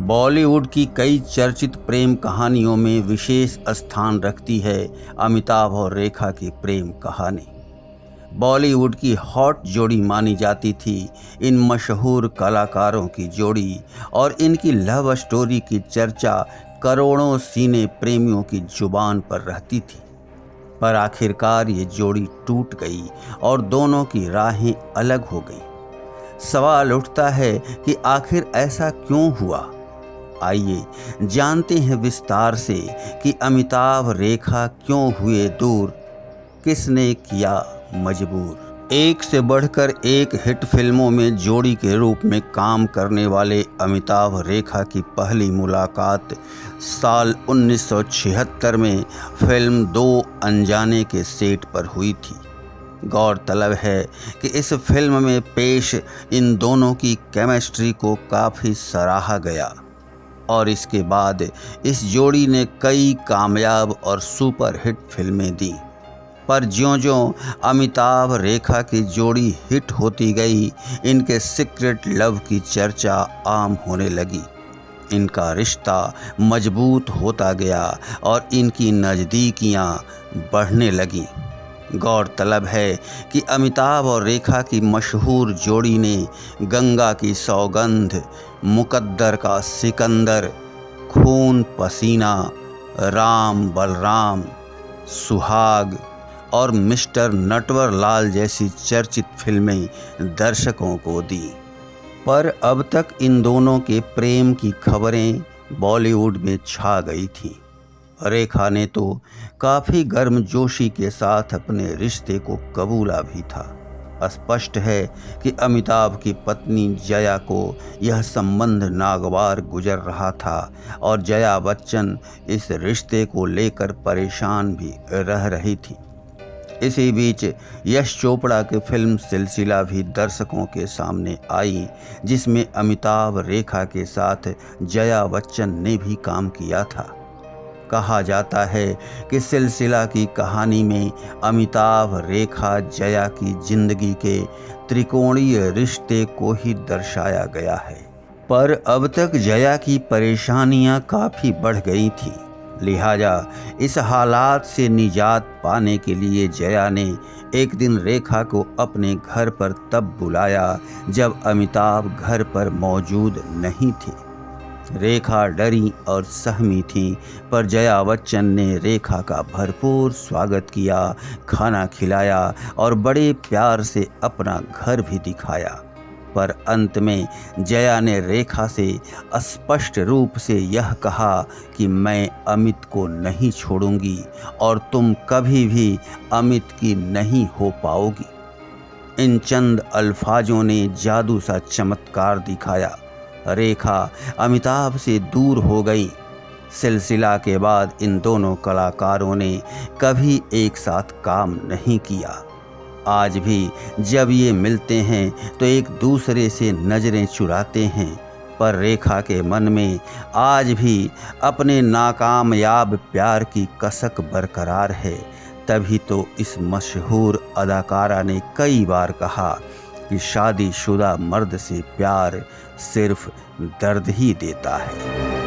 बॉलीवुड की कई चर्चित प्रेम कहानियों में विशेष स्थान रखती है अमिताभ और रेखा की प्रेम कहानी। बॉलीवुड की हॉट जोड़ी मानी जाती थी इन मशहूर कलाकारों की जोड़ी, और इनकी लव स्टोरी की चर्चा करोड़ों सिने प्रेमियों की जुबान पर रहती थी। पर आखिरकार ये जोड़ी टूट गई और दोनों की राहें अलग हो गईं। सवाल उठता है कि आखिर ऐसा क्यों हुआ। आइए जानते हैं विस्तार से कि अमिताभ रेखा क्यों हुए दूर, किसने किया मजबूर। एक से बढ़कर एक हिट फिल्मों में जोड़ी के रूप में काम करने वाले अमिताभ रेखा की पहली मुलाकात साल 1976 में फिल्म दो अनजाने के सेट पर हुई थी। गौरतलब है कि इस फिल्म में पेश इन दोनों की केमिस्ट्री को काफ़ी सराहा गया और इसके बाद इस जोड़ी ने कई कामयाब और सुपरहिट फिल्में दी। पर ज्यों-ज्यों अमिताभ रेखा की जोड़ी हिट होती गई, इनके सीक्रेट लव की चर्चा आम होने लगी। इनका रिश्ता मजबूत होता गया और इनकी नज़दीकियां बढ़ने लगीं। गौरतलब है कि अमिताभ और रेखा की मशहूर जोड़ी ने गंगा की सौगंध, मुकद्दर का सिकंदर, खून पसीना, राम बलराम, सुहाग और मिस्टर नटवरलाल जैसी चर्चित फिल्में दर्शकों को दी। पर अब तक इन दोनों के प्रेम की खबरें बॉलीवुड में छा गई थीं। रेखा ने तो काफ़ी गर्मजोशी के साथ अपने रिश्ते को कबूला भी था। स्पष्ट है कि अमिताभ की पत्नी जया को यह संबंध नागवार गुजर रहा था और जया बच्चन इस रिश्ते को लेकर परेशान भी रह रही थी। इसी बीच यश चोपड़ा की फिल्म सिलसिला भी दर्शकों के सामने आई, जिसमें अमिताभ रेखा के साथ जया बच्चन ने भी काम किया था। कहा जाता है कि सिलसिला की कहानी में अमिताभ रेखा जया की जिंदगी के त्रिकोणीय रिश्ते को ही दर्शाया गया है। पर अब तक जया की परेशानियां काफ़ी बढ़ गई थीं। लिहाजा इस हालात से निजात पाने के लिए जया ने एक दिन रेखा को अपने घर पर तब बुलाया जब अमिताभ घर पर मौजूद नहीं थे। रेखा डरी और सहमी थी, पर जया बच्चन ने रेखा का भरपूर स्वागत किया, खाना खिलाया और बड़े प्यार से अपना घर भी दिखाया। पर अंत में जया ने रेखा से स्पष्ट रूप से यह कहा कि मैं अमित को नहीं छोड़ूंगी और तुम कभी भी अमित की नहीं हो पाओगी। इन चंद अल्फाजों ने जादू सा चमत्कार दिखाया। रेखा अमिताभ से दूर हो गई। सिलसिला के बाद इन दोनों कलाकारों ने कभी एक साथ काम नहीं किया। आज भी जब ये मिलते हैं तो एक दूसरे से नज़रें चुराते हैं, पर रेखा के मन में आज भी अपने नाकामयाब प्यार की कसक बरकरार है। तभी तो इस मशहूर अदाकारा ने कई बार कहा कि शादीशुदा मर्द से प्यार सिर्फ दर्द ही देता है।